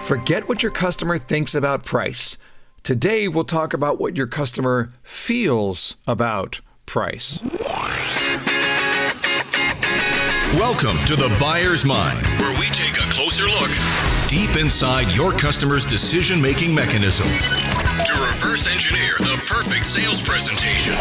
Forget what your customer thinks about price. Today, we'll talk about what your customer feels about price. Welcome to The Buyer's Mind, where we take a closer look deep inside your customer's decision-making mechanism to reverse engineer the perfect sales presentation.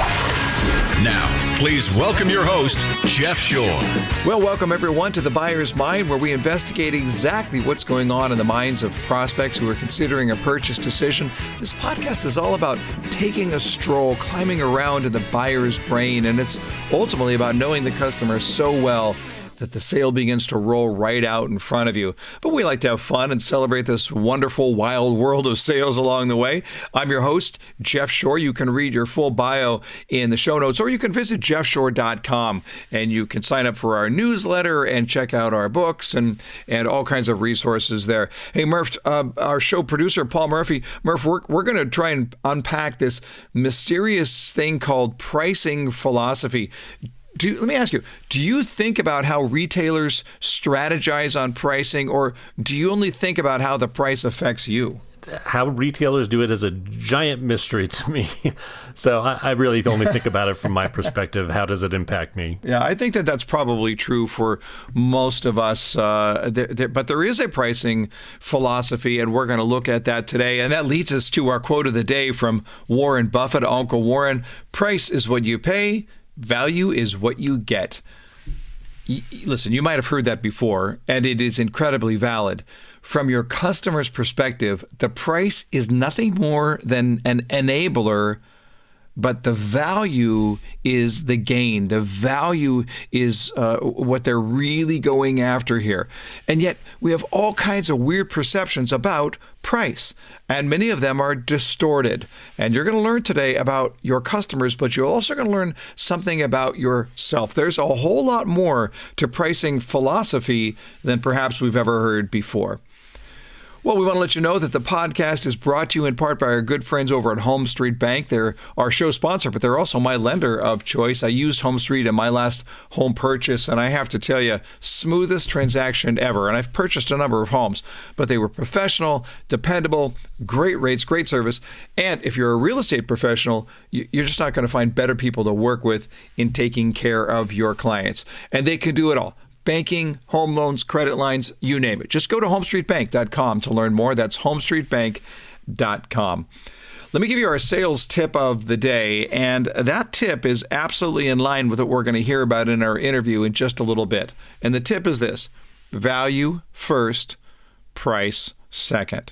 Now, please welcome your host, Jeff Shore. Well, welcome everyone to The Buyer's Mind, where we investigate exactly what's going on in the minds of prospects who are considering a purchase decision. This podcast is all about taking a stroll, climbing around in the buyer's brain, and it's ultimately about knowing the customer so well that the sale begins to roll right out in front of you. But we like to have fun and celebrate this wonderful, wild world of sales along the way. I'm your host, Jeff Shore. You can read your full bio in the show notes, or you can visit jeffshore.com and you can sign up for our newsletter and check out our books and all kinds of resources there. Hey, Murph, our show producer, Paul Murphy. Murph, we're going to try and unpack this mysterious thing called pricing philosophy. Let me ask you, do you think about how retailers strategize on pricing, or do you only think about how the price affects you? How retailers do it is a giant mystery to me. So I really only think about it from my perspective. How does it impact me? Yeah, I think that that's probably true for most of us. But there is a pricing philosophy, and we're going to look at that today. And that leads us to our quote of the day from Warren Buffett, Uncle Warren. Price is what you pay. Value is what you get. Listen, you might have heard that before, and it is incredibly valid. From your customer's perspective, the price is nothing more than an enabler, but the value is the gain. The value is what they're really going after here. And yet, we have all kinds of weird perceptions about price, and many of them are distorted. And you're going to learn today about your customers, but you're also going to learn something about yourself. There's a whole lot more to pricing philosophy than perhaps we've ever heard before. Well, we want to let you know that the podcast is brought to you in part by our good friends over at Home Street Bank. They're our show sponsor, but they're also my lender of choice. I used Home Street in my last home purchase, and I have to tell you, smoothest transaction ever. And I've purchased a number of homes, but they were professional, dependable, great rates, great service. And if you're a real estate professional, you're just not going to find better people to work with in taking care of your clients. And they can do it all. Banking, home loans, credit lines, you name it. Just go to homestreetbank.com to learn more. That's homestreetbank.com. Let me give you our sales tip of the day, and that tip is absolutely in line with what we're going to hear about in our interview in just a little bit. And the tip is this: value first, price second.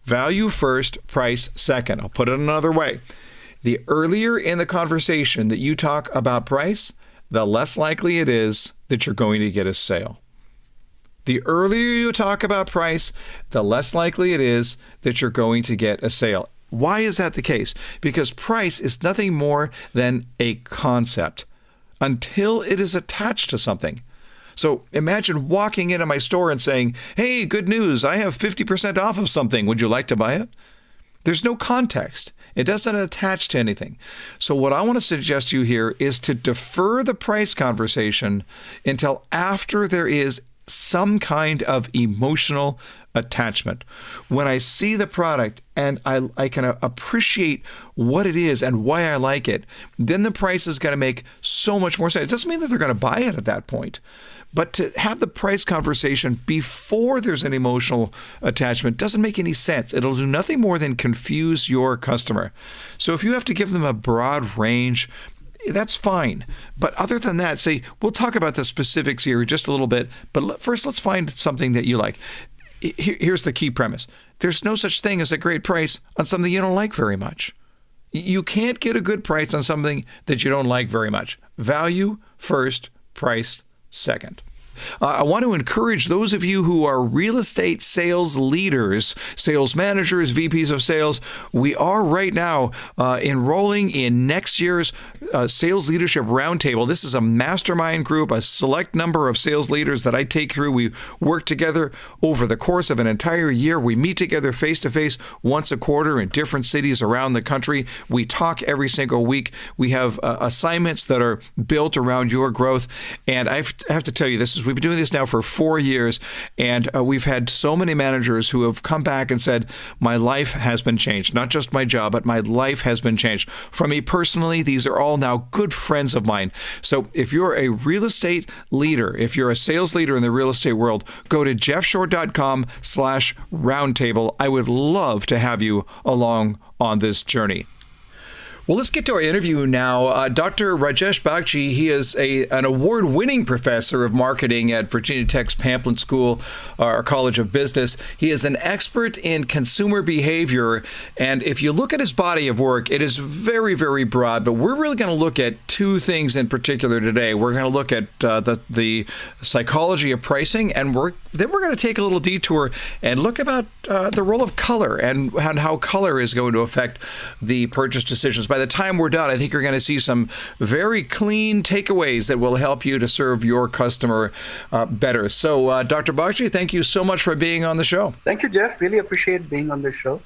Value first, price second. I'll put it another way. The earlier in the conversation that you talk about price, the less likely it is that you're going to get a sale. The earlier you talk about price, the less likely it is that you're going to get a sale. Why is that the case? Because price is nothing more than a concept until it is attached to something. So imagine walking into my store and saying, "Hey, good news, I have 50% off of something. Would you like to buy it?" There's no context. It doesn't attach to anything. So what I want to suggest to you here is to defer the price conversation until after there is some kind of emotional attachment. When I see the product and I can appreciate what it is and why I like it, then the price is going to make so much more sense. It doesn't mean that they're going to buy it at that point. But to have the price conversation before there's an emotional attachment doesn't make any sense. It'll do nothing more than confuse your customer. So if you have to give them a broad range, that's fine. But other than that, say, we'll talk about the specifics here just a little bit, but first let's find something that you like. Here's the key premise. There's no such thing as a great price on something you don't like very much. You can't get a good price on something that you don't like very much. Value first, price second. I want to encourage those of you who are real estate sales leaders, sales managers, VPs of sales. We are right now enrolling in next year's Sales Leadership Roundtable. This is a mastermind group, a select number of sales leaders that I take through. We work together over the course of an entire year. We meet together face-to-face once a quarter in different cities around the country. We talk every single week. We have assignments that are built around your growth. And I have to tell you, we've been doing this now for 4 years, and we've had so many managers who have come back and said, my life has been changed. Not just my job, but my life has been changed. For me personally, these are all now good friends of mine. So if you're a real estate leader, if you're a sales leader in the real estate world, go to jeffshore.com/roundtable. I would love to have you along on this journey. Well, let's get to our interview now. Dr. Rajesh Bagchi, he is an award-winning professor of marketing at Virginia Tech's Pamplin School, or College of Business. He is an expert in consumer behavior, and if you look at his body of work, it is very, very broad, but we're really going to look at two things in particular today. We're going to look at the psychology of pricing, and then we're going to take a little detour and look about the role of color and how color is going to affect the purchase decisions. By the time we're done, I think you're going to see some very clean takeaways that will help you to serve your customer better. So, Dr. Bagchi, thank you so much for being on the show. Thank you, Jeff. Really appreciate being on the show.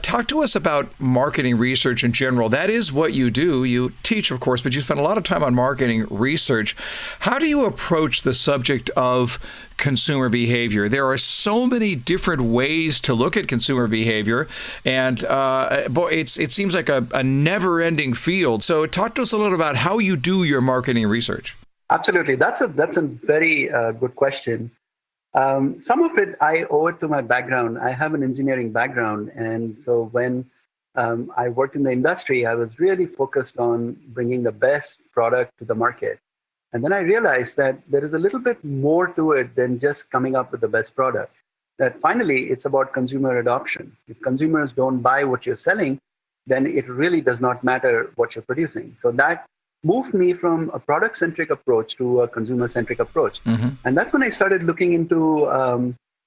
Talk to us about marketing research in general. That is what you do. You teach, of course, but you spend a lot of time on marketing research. How do you approach the subject of consumer behavior? There are so many different ways to look at consumer behavior, and it seems like a never-ending field. So talk to us a little about how you do your marketing research. Absolutely. That's a very good question. Some of it I owe it to my background. I have an engineering background. And so when I worked in the industry, I was really focused on bringing the best product to the market. And then I realized that there is a little bit more to it than just coming up with the best product. That finally, it's about consumer adoption. If consumers don't buy what you're selling, then it really does not matter what you're producing. So that moved me from a product-centric approach to a consumer-centric approach. Mm-hmm. And that's when I started looking into,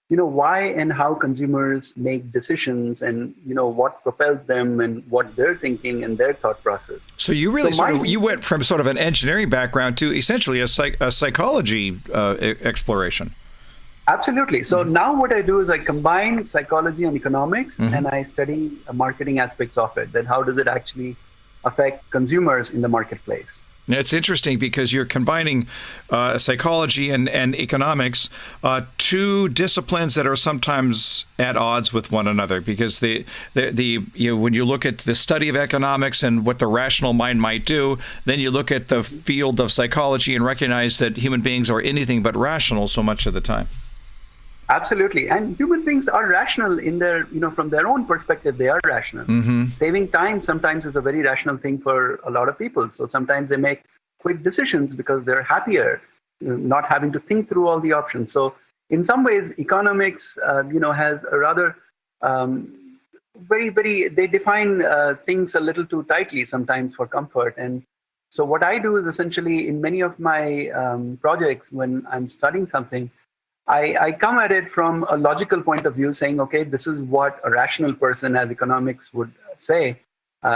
why and how consumers make decisions and, what propels them and what they're thinking and their thought process. So you really you went from sort of an engineering background to essentially a psychology exploration. Absolutely. So now what I do is I combine psychology and economics, mm-hmm. and I study marketing aspects of it. Then how does it actually affect consumers in the marketplace? It's interesting because you're combining psychology and economics, two disciplines that are sometimes at odds with one another. Because when you look at the study of economics and what the rational mind might do, then you look at the field of psychology and recognize that human beings are anything but rational so much of the time. Absolutely. And human beings are rational in their, from their own perspective, they are rational. Mm-hmm. Saving time sometimes is a very rational thing for a lot of people. So sometimes they make quick decisions because they're happier, not having to think through all the options. So in some ways, economics, has a rather they define things a little too tightly sometimes for comfort. And so what I do is essentially in many of my projects, when I'm studying something, I come at it from a logical point of view, saying, okay, this is what a rational person, as economics would say,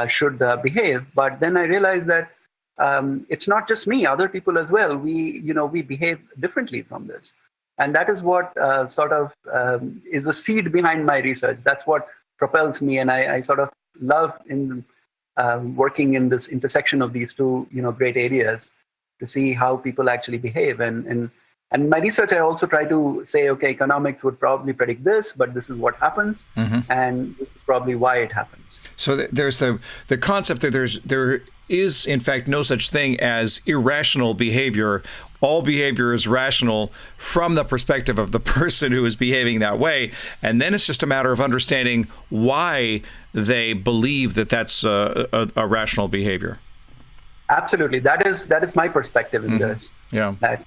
should behave. But then I realize that it's not just me; other people as well. We behave differently from this, and that is what is the seed behind my research. That's what propels me, and I sort of love in working in this intersection of these two, great areas to see how people actually behave. And my research, I also try to say, okay, economics would probably predict this, but this is what happens, mm-hmm. and this is probably why it happens. So there's the concept that there is, in fact, no such thing as irrational behavior. All behavior is rational from the perspective of the person who is behaving that way. And then it's just a matter of understanding why they believe that that's a rational behavior. Absolutely. That is my perspective in mm-hmm. this. Yeah. That,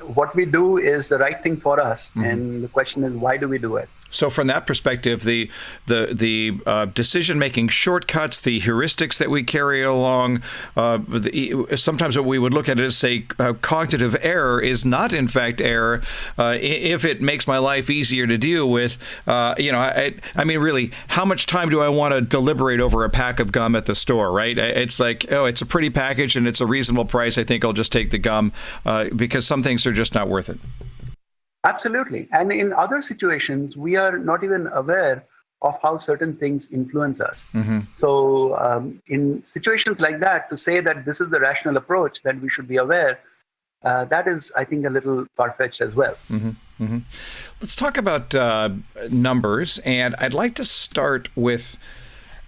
what we do is the right thing for us, mm-hmm. and the question is, why do we do it? So from that perspective, the decision-making shortcuts, the heuristics that we carry along, sometimes what we would look at as, say, cognitive error is not, in fact, error if it makes my life easier to deal with. I mean, really, how much time do I want to deliberate over a pack of gum at the store, right? It's like, oh, it's a pretty package and it's a reasonable price. I think I'll just take the gum because some things are just not worth it. Absolutely. And in other situations, we are not even aware of how certain things influence us. Mm-hmm. So in situations like that, to say that this is the rational approach, that we should be aware, that is, I think, a little far-fetched as well. Let's talk about numbers, and I'd like to start with,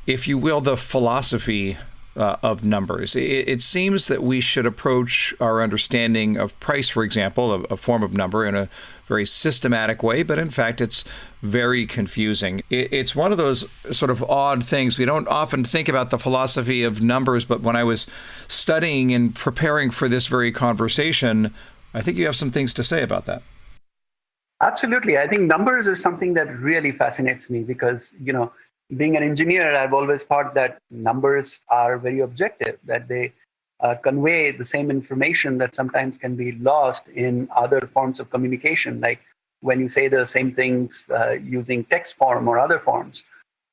if you will, the philosophy of numbers. It seems that we should approach our understanding of price, for example, a form of number, in a very systematic way, but in fact, it's very confusing. It's one of those sort of odd things. We don't often think about the philosophy of numbers, but when I was studying and preparing for this very conversation, I think you have some things to say about that. Absolutely. I think numbers are something that really fascinates me because, being an engineer, I've always thought that numbers are very objective, that they convey the same information that sometimes can be lost in other forms of communication, like when you say the same things using text form or other forms.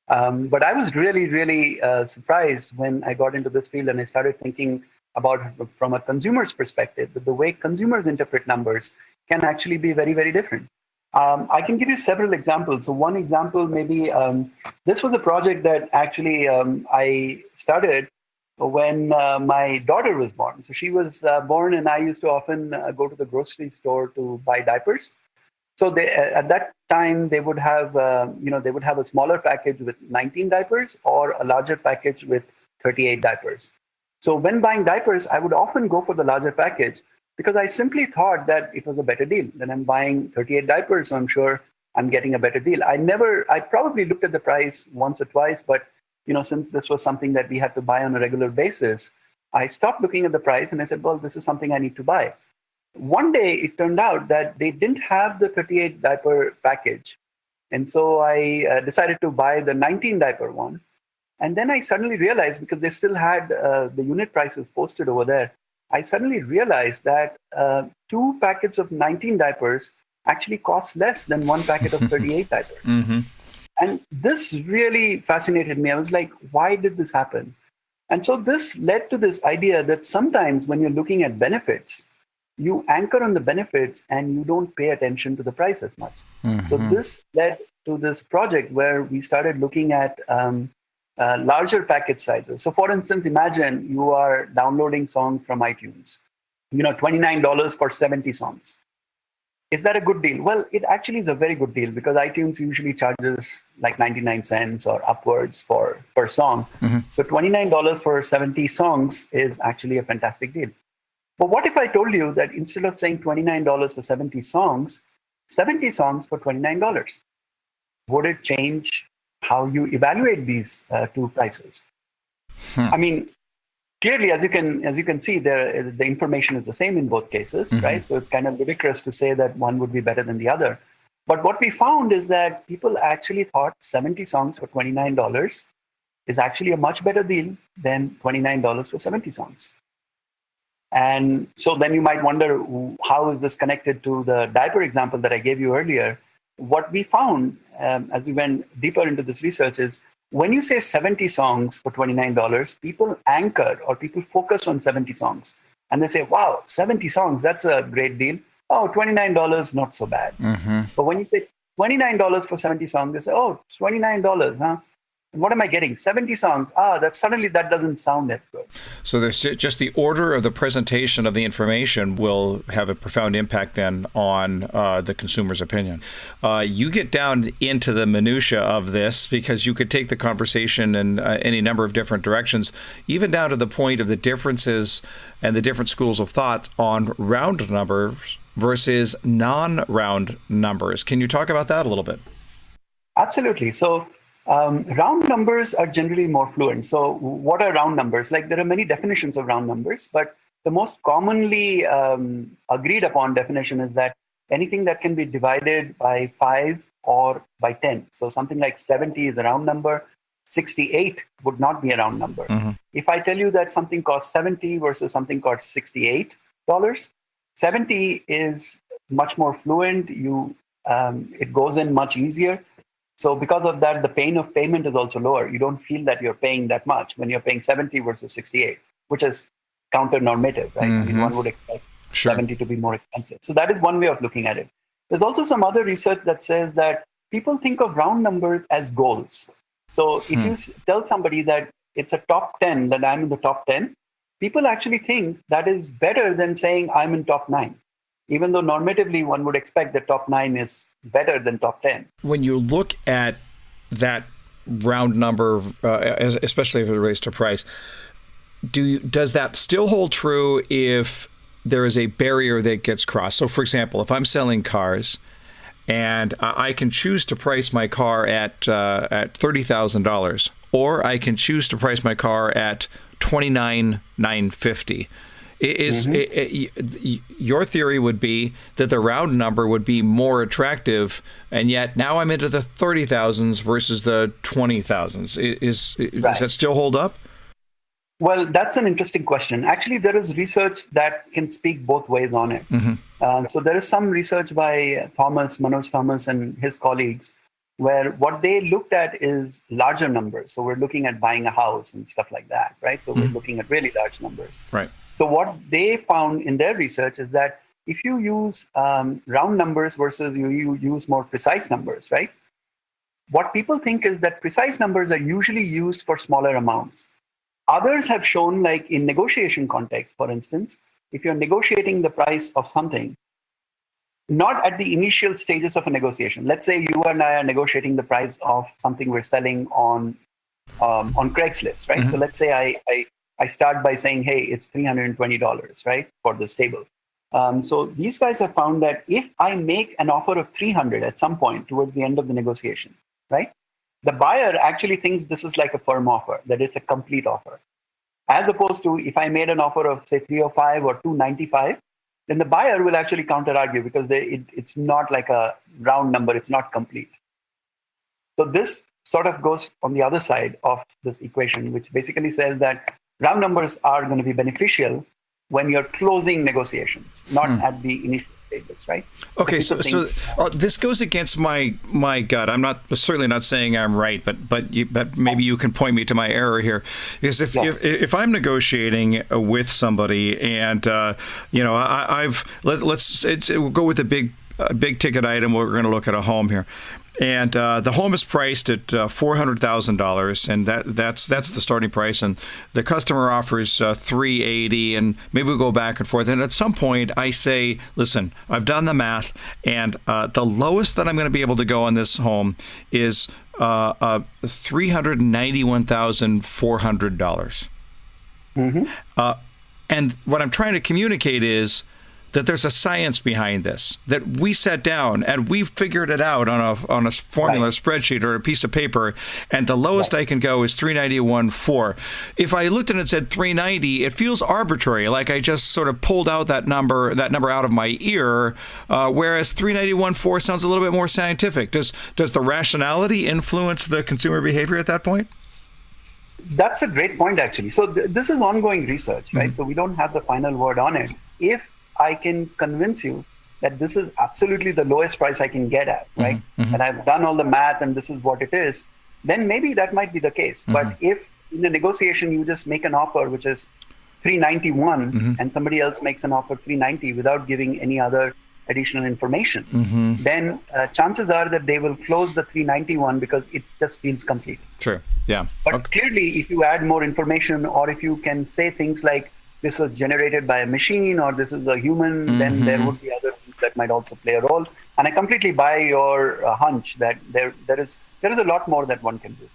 But I was really, really surprised when I got into this field and I started thinking about, from a consumer's perspective, that the way consumers interpret numbers can actually be very, very different. I can give you several examples. So one example, maybe this was a project that actually I started when my daughter was born. So she was born, and I used to often go to the grocery store to buy diapers. So at that time, they would have, they would have a smaller package with 19 diapers or a larger package with 38 diapers. So when buying diapers, I would often go for the larger package, because I simply thought that it was a better deal. Then I'm buying 38 diapers, so I'm sure I'm getting a better deal. I probably looked at the price once or twice, but since this was something that we had to buy on a regular basis, I stopped looking at the price and I said, well, this is something I need to buy. One day it turned out that they didn't have the 38 diaper package. And so I decided to buy the 19 diaper one. And then I suddenly realized, because they still had the unit prices posted over there, I suddenly realized that 2 packets of 19 diapers actually cost less than 1 packet of 38 diapers. And this really fascinated me. I was like, why did this happen? And so this led to this idea that sometimes when you're looking at benefits, you anchor on the benefits and you don't pay attention to the price as much. So this led to this project where we started looking at larger package sizes. So for instance, imagine you are downloading songs from iTunes, $29 for 70 songs. Is that a good deal? Well, it actually is a very good deal, because iTunes usually charges like 99 cents or upwards per song. So $29 for 70 songs is actually a fantastic deal. But what if I told you that instead of saying $29 for 70 songs for $29? Would it change how you evaluate these 2 prices? I mean, clearly, as you can see, the information is the same in both cases, right? So it's kind of ludicrous to say that one would be better than the other. But what we found is that people actually thought 70 songs for $29 is actually a much better deal than $29 for 70 songs. And so then you might wonder, how is this connected to the diaper example that I gave you earlier? What we found as we went deeper into this research is, when you say 70 songs for $29, people anchor, or people focus on 70 songs. And they say, wow, 70 songs, that's a great deal. Oh, $29, not so bad. But when you say $29 for 70 songs, they say, oh, $29, huh? And what am I getting? 70 songs. That doesn't sound as good. So there's just the order of the presentation of the information will have a profound impact then on the consumer's opinion. You get down into the minutia of this, because you could take the conversation in any number of different directions, even down to the point of the differences and the different schools of thought on round numbers versus non-round numbers. Can you talk about that a little bit? Absolutely. So round numbers are generally more fluent. So what are round numbers? Like, there are many definitions of round numbers, but the most commonly agreed upon definition is that anything that can be divided by 5 or by 10. So something like 70 is a round number. 68 would not be a round number. If I tell you that something costs 70 versus something costs $68, 70 is much more fluent. It goes in much easier. So because of that, the pain of payment is also lower. You don't feel that you're paying that much when you're paying 70 versus 68, which is counter-normative, right? I mean, one would expect 70 to be more expensive. So that is one way of looking at it. There's also some other research that says that people think of round numbers as goals. So if you tell somebody that it's a top 10, that I'm in the top 10, people actually think that is better than saying I'm in top 9, even though normatively one would expect that top 9 is better than top 10. When you look at that round number, especially if it relates to price, does that still hold true if there is a barrier that gets crossed? So, for example, if I'm selling cars and I can choose to price my car at $30,000, or I can choose to price my car at $29,950. Your theory would be that the round number would be more attractive, and yet now I'm into the 30,000s versus the 20,000s. Does that still hold up? Well, that's an interesting question. Actually, there is research that can speak both ways on it. So there is some research by Manoj Thomas and his colleagues, where what they looked at is larger numbers. So we're looking at buying a house and stuff like that, right? So we're looking at really large numbers. Right. So what they found in their research is that if you use round numbers versus you use more precise numbers, right? What people think is that precise numbers are usually used for smaller amounts. Others have shown, like in negotiation context, for instance, if you're negotiating the price of something, not at the initial stages of a negotiation. Let's say you and I are negotiating the price of something we're selling on Craigslist, right? So let's say I start by saying, hey, it's $320, right, for this table. So these guys have found that if I make an offer of $300 at some point towards the end of the negotiation, right, the buyer actually thinks this is like a firm offer, that it's a complete offer. As opposed to if I made an offer of, say, $305 or $295, then the buyer will actually counter-argue because it's not like a round number, it's not complete. So this sort of goes on the other side of this equation, which basically says that round numbers are going to be beneficial when you're closing negotiations, not at the initial stages, right? Okay, so this goes against my gut. I'm certainly not saying I'm right, but maybe you can point me to my error here. Because if I'm negotiating with somebody and let's go with a big ticket item. We're going to look at a home here. And the home is priced at $400,000, and that's the starting price. And the customer offers $380,000, and maybe we go back and forth. And at some point, I say, "Listen, I've done the math, and the lowest that I'm going to be able to go on this home is $391,400." And what I'm trying to communicate is that there's a science behind this, that we sat down and we figured it out on a formula spreadsheet or a piece of paper, and the lowest I can go is 391.4. If I looked at it and said 390, it feels arbitrary, like I just sort of pulled out that number out of my ear, whereas 391.4 sounds a little bit more scientific. Does the rationality influence the consumer behavior at that point? That's a great point, actually. So this is ongoing research, right? So we don't have the final word on it. If I can convince you that this is absolutely the lowest price I can get at, right? And I've done all the math and this is what it is, then maybe that might be the case. But if in the negotiation you just make an offer which is $391 and somebody else makes an offer $390 without giving any other additional information, then chances are that they will close the $391 because it just feels complete. True, yeah. But clearly, if you add more information, or if you can say things like, this was generated by a machine or this is a human, then there would be other things that might also play a role. And I completely buy your hunch that there is a lot more that one can do.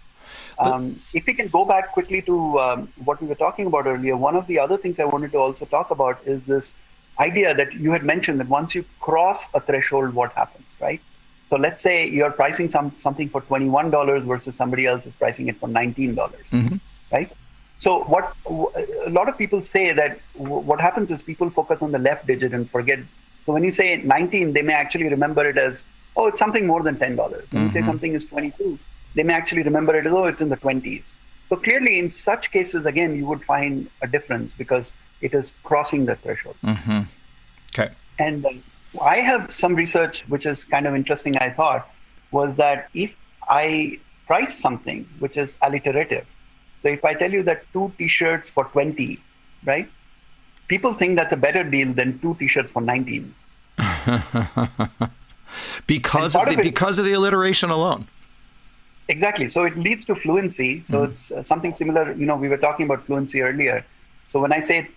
If we can go back quickly to what we were talking about earlier, one of the other things I wanted to also talk about is this idea that you had mentioned, that once you cross a threshold, what happens, right? So let's say you're pricing something for $21 versus somebody else is pricing it for $19, right? So what a lot of people say that what happens is people focus on the left digit and forget. So when you say 19, they may actually remember it as, oh, it's something more than $10. When you say something is 22, they may actually remember it as, oh, it's in the 20s. So clearly in such cases, again, you would find a difference because it is crossing the threshold. Okay. And I have some research, which is kind of interesting, I thought, was that if I price something which is alliterative, so if I tell you that 2 T-shirts for 20, right? People think that's a better deal than 2 T-shirts for 19. because of the alliteration alone. Exactly. So it leads to fluency. So it's something similar. We were talking about fluency earlier. So when I say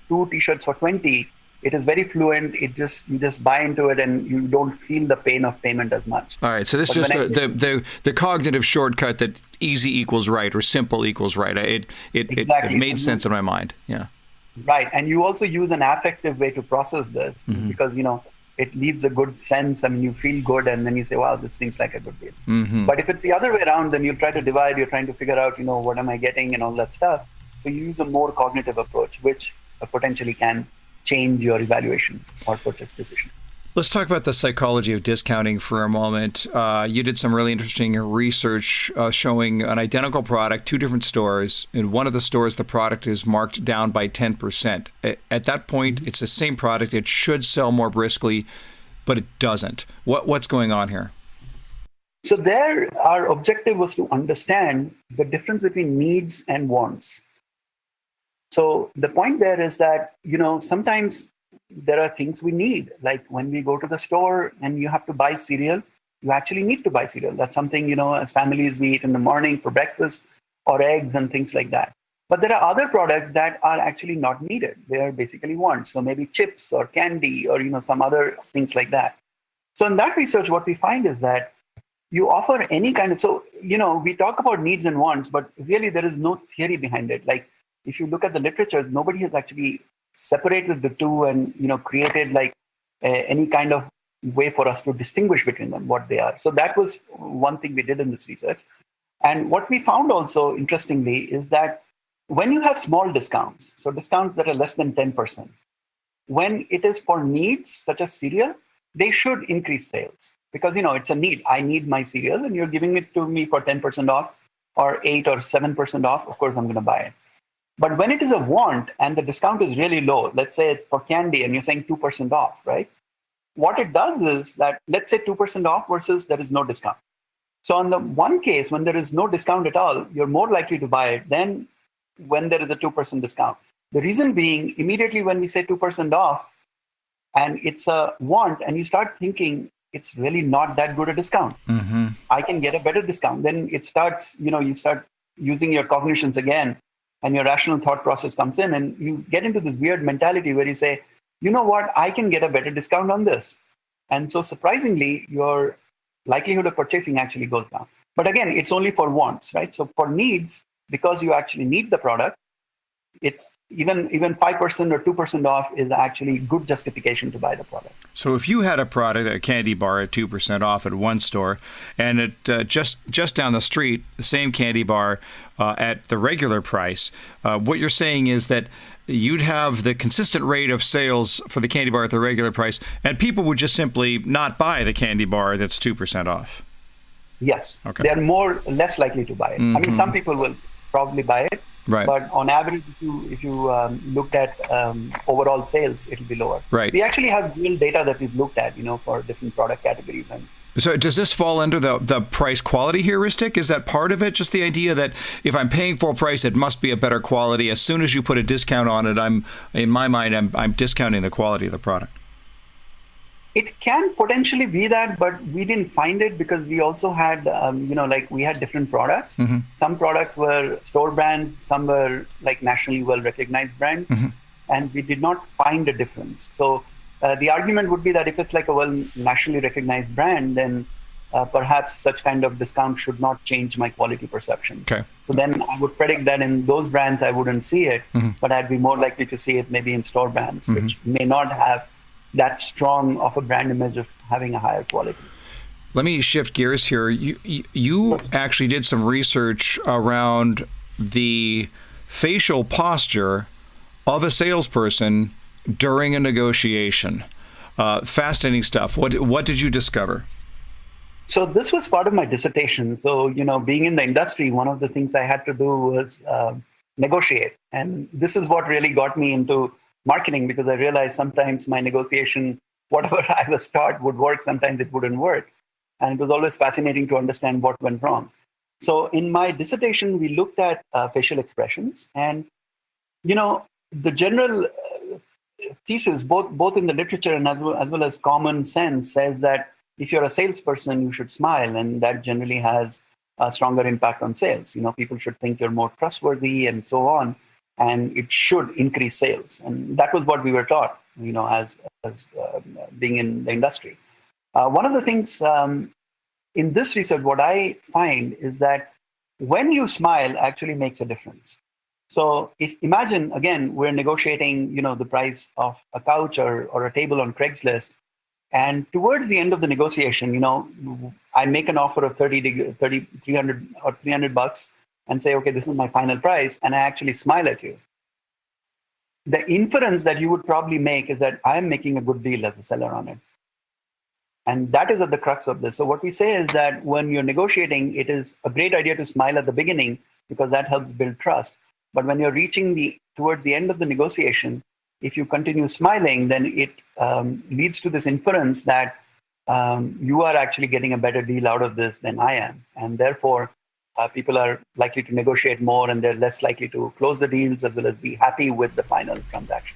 2 t-shirts for 20, it is very fluent. You just buy into it and you don't feel the pain of payment as much. All right. So this is just the cognitive shortcut that easy equals right or simple equals right. It made sense in my mind. Yeah. Right. And you also use an affective way to process this because, it leaves a good sense. I mean, you feel good and then you say, wow, this seems like a good deal. But if it's the other way around, then you try to divide, you're trying to figure out, what am I getting and all that stuff. So you use a more cognitive approach, which potentially can change your evaluation or purchase decision. Let's talk about the psychology of discounting for a moment. You did some really interesting research showing an identical product, 2 different stores. In one of the stores, the product is marked down by 10%. At that point, it's the same product. It should sell more briskly, but it doesn't. What's going on here? So there, our objective was to understand the difference between needs and wants. So the point there is that, sometimes there are things we need, like when we go to the store and you have to buy cereal, you actually need to buy cereal. That's something, as families we eat in the morning for breakfast, or eggs and things like that. But there are other products that are actually not needed. They are basically wants. So maybe chips or candy or, some other things like that. So in that research, what we find is that you offer any kind of, so, we talk about needs and wants, but really there is no theory behind it. Like if you look at the literature, nobody has actually separated the two and created like any kind of way for us to distinguish between them, what they are. So that was one thing we did in this research. And what we found also interestingly is that when you have small discounts, so discounts that are less than 10%, when it is for needs such as cereal, they should increase sales because it's a need. I need my cereal and you're giving it to me for 10% off or 8 or 7% off. Of course I'm going to buy it. But when it is a want and the discount is really low, let's say it's for candy and you're saying 2% off, right? What it does is that, let's say 2% off versus there is no discount. So on the one case, when there is no discount at all, you're more likely to buy it than when there is a 2% discount. The reason being, immediately when we say 2% off and it's a want and you start thinking it's really not that good a discount. I can get a better discount. Then it starts, you start using your cognitions again. And your rational thought process comes in and you get into this weird mentality where you say, you know what, I can get a better discount on this. And so surprisingly, your likelihood of purchasing actually goes down. But again, it's only for wants, right? So for needs, because you actually need the product, it's even 5% or 2% off is actually good justification to buy the product. So if you had a product, a candy bar at 2% off at one store, and it just down the street, the same candy bar at the regular price, what you're saying is that you'd have the consistent rate of sales for the candy bar at the regular price, and people would just simply not buy the candy bar that's 2% off. Yes. Okay. They're less likely to buy it. I mean, some people will probably buy it. Right. But on average, if you looked at overall sales, it'll be lower. Right. We actually have real data that we've looked at, for different product categories. And so does this fall under the price quality heuristic? Is that part of it? Just the idea that if I'm paying full price, it must be a better quality. As soon as you put a discount on it, in my mind, I'm discounting the quality of the product. It can potentially be that, but we didn't find it because we also had, we had different products. Some products were store brands, some were like nationally well-recognized brands, and we did not find a difference. So the argument would be that if it's like a nationally recognized brand, then perhaps such kind of discount should not change my quality perceptions. Okay. So then I would predict that in those brands, I wouldn't see it, but I'd be more likely to see it maybe in store brands, which may not have that strong of a brand image of having a higher quality. Let me shift gears here. You actually did some research around the facial posture of a salesperson during a negotiation. Fascinating stuff. What did you discover? So this was part of my dissertation. So, being in the industry, one of the things I had to do was negotiate. And this is what really got me into marketing, because I realized sometimes my negotiation, whatever I was taught would work, sometimes it wouldn't work. And it was always fascinating to understand what went wrong. So in my dissertation, we looked at facial expressions, and, the general thesis, both in the literature and as well as common sense, says that if you're a salesperson, you should smile, and that generally has a stronger impact on sales. People should think you're more trustworthy and so on. and it should increase sales. And that was what we were taught, as being in the industry. One of the things in this research, what I find is that when you smile actually makes a difference. So if imagine, again, we're negotiating, the price of a couch or a table on Craigslist. And towards the end of the negotiation, I make an offer of $300 or $300 and say, okay, this is my final price. And I actually smile at you. The inference that you would probably make is that I'm making a good deal as a seller on it. And that is at the crux of this. So what we say is that when you're negotiating, it is a great idea to smile at the beginning because that helps build trust. But when you're reaching towards the end of the negotiation, if you continue smiling, then it leads to this inference that you are actually getting a better deal out of this than I am. And therefore, people are likely to negotiate more and they're less likely to close the deals as well as be happy with the final transaction.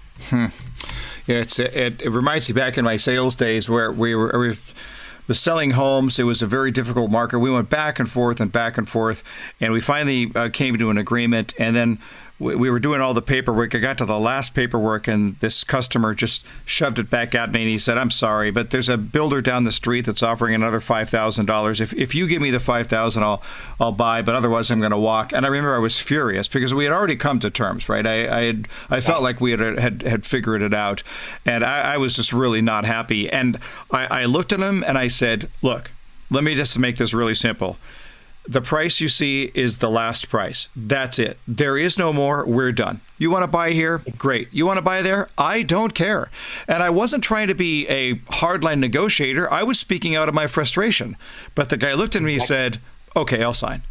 Yeah, it reminds me back in my sales days where we were selling homes. It was a very difficult market. We went back and forth, and we finally came to an agreement. And then we were doing all the paperwork. I got to the last paperwork, and this customer just shoved it back at me, and he said, "I'm sorry, but there's a builder down the street that's offering another $5,000. If you give me the $5,000, I'll buy, but otherwise I'm going to walk." And I remember I was furious because we had already come to terms, right? I felt like we had figured it out, and I was just really not happy. And I looked at him and I said, "Look, let me just make this really simple. The price you see is the last price. That's it. There is no more. We're done. You want to buy here? Great. You want to buy there? I don't care." And I wasn't trying to be a hardline negotiator. I was speaking out of my frustration. But the guy looked at me and said, "Okay, I'll sign."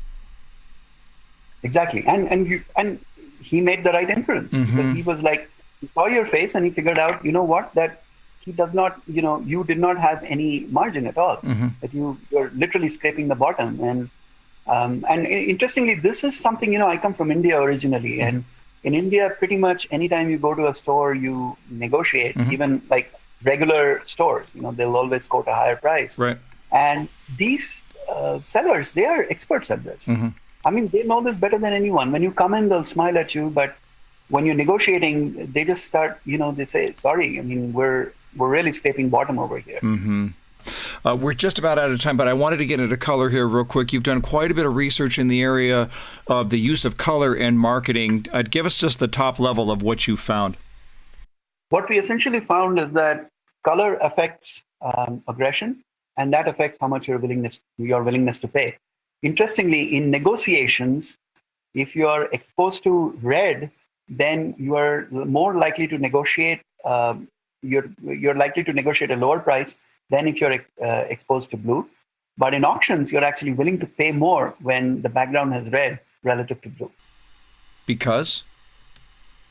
Exactly. And he made the right inference. Because he was like, he saw your face and he figured out, that he does not, you did not have any margin at all. That you're literally scraping the bottom. And interestingly, this is something, I come from India originally. And in India, pretty much anytime you go to a store, you negotiate, even like regular stores, they'll always quote a higher price. Right. And these sellers, they are experts at this. I mean, they know this better than anyone. When you come in, they'll smile at you. But when you're negotiating, they just start, they say, "Sorry, I mean, we're really scraping bottom over here." We're just about out of time, but I wanted to get into color here real quick. You've done quite a bit of research in the area of the use of color in marketing. Give us just the top level of what you found. What we essentially found is that color affects aggression, and that affects how much your willingness to pay. Interestingly, in negotiations, if you are exposed to red, then you are more likely to negotiate. You're likely to negotiate a lower price than if you're exposed to blue. But in auctions, you're actually willing to pay more when the background has red relative to blue. Because?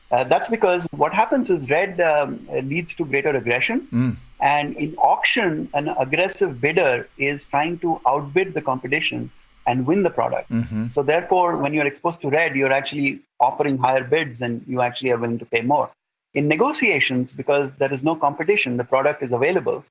That's because what happens is red leads to greater aggression. And in auction, an aggressive bidder is trying to outbid the competition and win the product. So therefore, when you're exposed to red, you're actually offering higher bids and you actually are willing to pay more. In negotiations, because there is no competition, the product is available,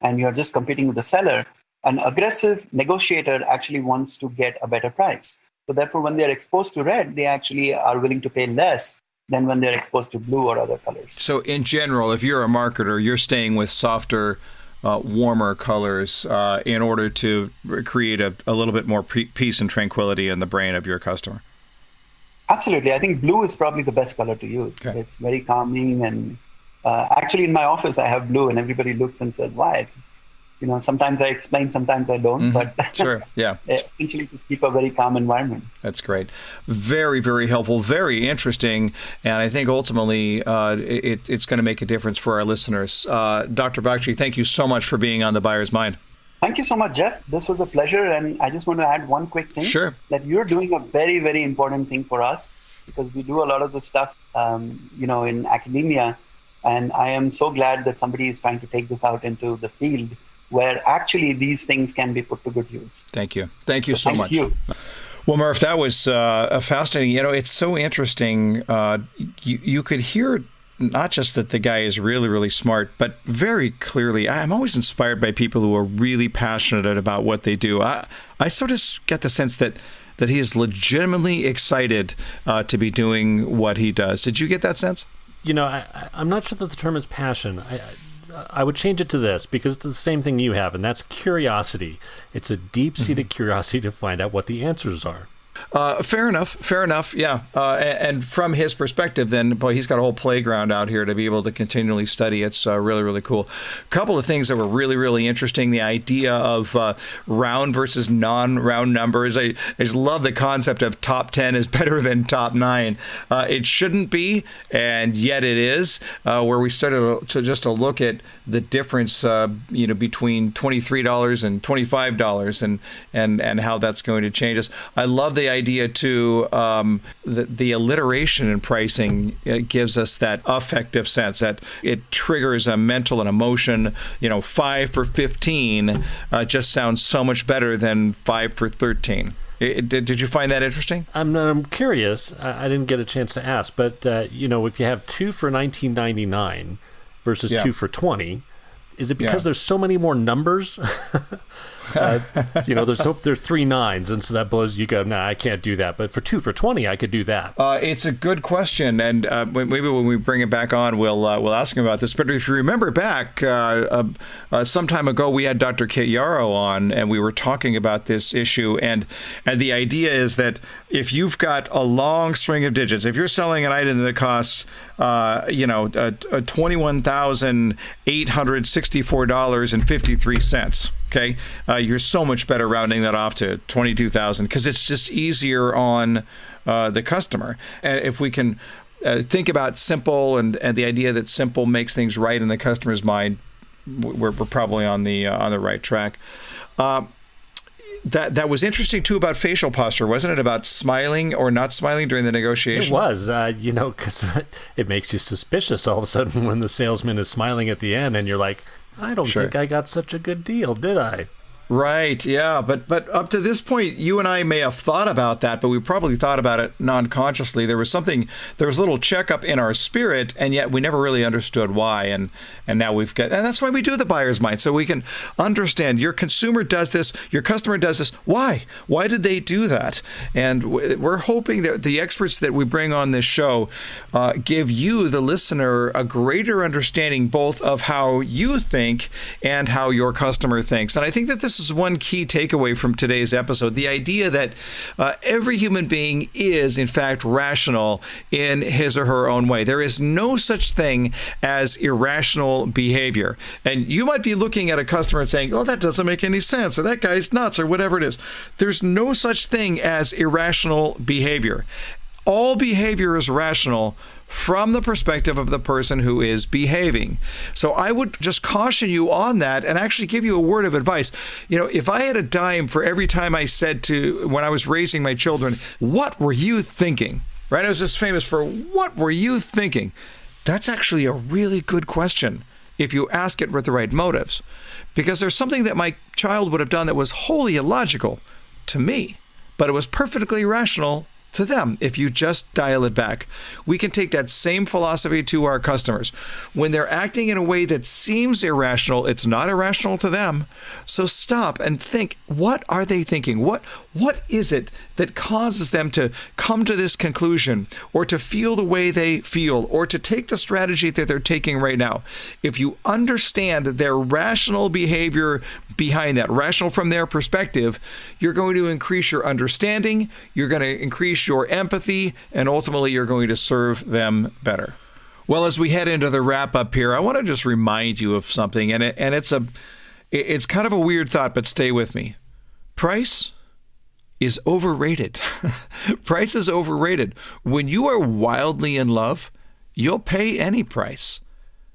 and you're just competing with the seller, an aggressive negotiator actually wants to get a better price. So therefore, when they're exposed to red, they actually are willing to pay less than when they're exposed to blue or other colors. So in general, if you're a marketer, you're staying with softer, warmer colors in order to create a little bit more peace and tranquility in the brain of your customer. Absolutely. I think blue is probably the best color to use. Okay. It's very calming, and actually in my office I have blue, and everybody looks and says, "Why?" Sometimes I explain, sometimes I don't, but sure, yeah. Essentially to keep a very calm environment. That's great. Very, very helpful, very interesting, and I think ultimately it's going to make a difference for our listeners. Dr. Bagchi, thank you so much for being on The Buyer's Mind. Thank you so much, Jeff. This was a pleasure, and I just want to add one quick thing. Sure. That you're doing a very, very important thing for us, because we do a lot of the stuff, in academia, and I am so glad that somebody is trying to take this out into the field where actually these things can be put to good use. Thank you. Thank you so much. Thank you. Well, Murph, that was fascinating. It's so interesting. You could hear not just that the guy is really, really smart, but very clearly, I'm always inspired by people who are really passionate about what they do. I sort of get the sense that that he is legitimately excited to be doing what he does. Did you get that sense? I'm not sure that the term is passion. I would change it to this, because it's the same thing you have, and that's curiosity. It's a deep-seated curiosity to find out what the answers are. Fair enough. Yeah. And from his perspective, then, boy, he's got a whole playground out here to be able to continually study. It's really, really cool. A couple of things that were really, really interesting. The idea of round versus non-round numbers. I just love the concept of top 10 is better than top 9. It shouldn't be, and yet it is, where we started to look at the difference, between $23 and $25 and how that's going to change us. I love the idea too, the alliteration in pricing gives us that affective sense that it triggers a mental and emotion. 5 for 15 just sounds so much better than 5 for 13. Did you find that interesting? I'm curious. I didn't get a chance to ask, but if you have 2 for $19.99 versus 2 for $20, is it because there's so many more numbers? There's 3 9s, and so that blows you go, nah, I can't do that. But for 2 for $20, I could do that. It's a good question, and maybe when we bring it back on, we'll ask him about this. But if you remember back, some time ago, we had Dr. Kit Yarrow on, and we were talking about this issue. And the idea is that if you've got a long string of digits, if you're selling an item that costs, $21,864.53. Okay, you're so much better rounding that off to 22,000 because it's just easier on the customer. And if we can think about simple and the idea that simple makes things right in the customer's mind, we're probably on the right track. That was interesting too about facial posture, wasn't it? About smiling or not smiling during the negotiation. It was, because it makes you suspicious all of a sudden when the salesman is smiling at the end, and you're like, I don't think I got such a good deal, did I? Right, yeah, but up to this point, you and I may have thought about that, but we probably thought about it non-consciously. There was a little checkup in our spirit, and yet we never really understood why. And now and that's why we do the buyer's mind, so we can understand your consumer does this, your customer does this. Why? Why did they do that? And we're hoping that the experts that we bring on this show give you, the listener, a greater understanding both of how you think and how your customer thinks. And I think that this is one key takeaway from today's episode, the idea that every human being is, in fact, rational in his or her own way. There is no such thing as irrational behavior. And you might be looking at a customer and saying, oh, that doesn't make any sense, or that guy's nuts, or whatever it is. There's no such thing as irrational behavior. All behavior is rational from the perspective of the person who is behaving. So I would just caution you on that and actually give you a word of advice. If I had a dime for every time I said when I was raising my children, what were you thinking? Right? I was just famous for, what were you thinking? That's actually a really good question if you ask it with the right motives. Because there's something that my child would have done that was wholly illogical to me, but it was perfectly rational to them. If you just dial it back, we can take that same philosophy to our customers. When they're acting in a way that seems irrational, it's not irrational to them. So stop and think, what are they thinking? What is it that causes them to come to this conclusion, or to feel the way they feel, or to take the strategy that they're taking right now? If you understand their rational behavior behind that, rational from their perspective, you're going to increase your understanding, you're going to increase your empathy, and ultimately you're going to serve them better. Well, as we head into the wrap up here, I want to just remind you of something, and it's kind of a weird thought, but stay with me. Price is overrated. Price is overrated. When you are wildly in love, you'll pay any price.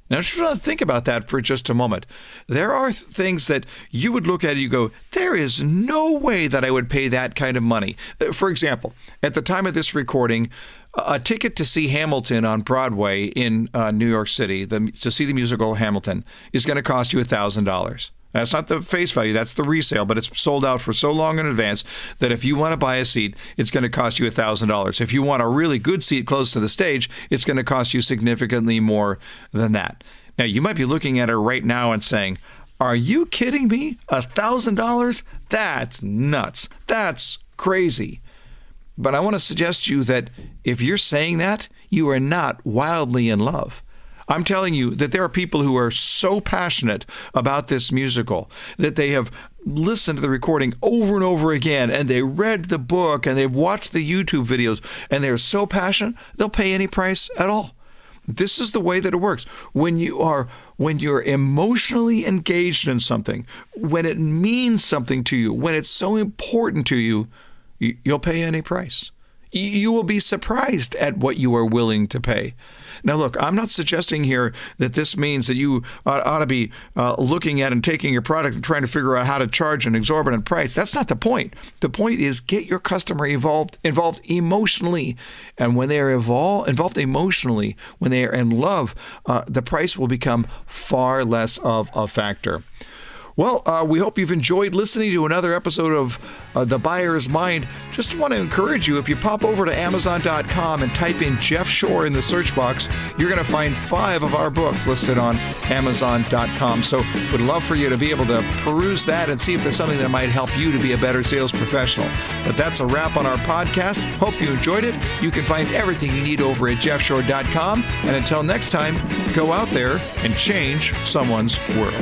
Now, I just want to think about that for just a moment. There are things that you would look at and you go, there is no way that I would pay that kind of money. For example, at the time of this recording, a ticket to see Hamilton on Broadway in New York City, to see the musical Hamilton, is going to cost you $1,000. That's not the face value, that's the resale, but it's sold out for so long in advance that if you want to buy a seat, it's going to cost you $1,000. If you want a really good seat close to the stage, it's going to cost you significantly more than that. Now, you might be looking at her right now and saying, are you kidding me? $1,000? That's nuts. That's crazy. But I want to suggest to you that if you're saying that, you are not wildly in love. I'm telling you that there are people who are so passionate about this musical that they have listened to the recording over and over again, and they read the book, and they've watched the YouTube videos, and they're so passionate, they'll pay any price at all. This is the way that it works. When you're emotionally engaged in something, when it means something to you, when it's so important to you, you'll pay any price. You will be surprised at what you are willing to pay. Now, look, I'm not suggesting here that this means that you ought to be looking at and taking your product and trying to figure out how to charge an exorbitant price. That's not the point. The point is get your customer involved emotionally. And when they are involved emotionally, when they are in love, the price will become far less of a factor. Well, we hope you've enjoyed listening to another episode of The Buyer's Mind. Just want to encourage you, if you pop over to Amazon.com and type in Jeff Shore in the search box, you're going to find 5 of our books listed on Amazon.com. So would love for you to be able to peruse that and see if there's something that might help you to be a better sales professional. But that's a wrap on our podcast. Hope you enjoyed it. You can find everything you need over at jeffshore.com. And until next time, go out there and change someone's world.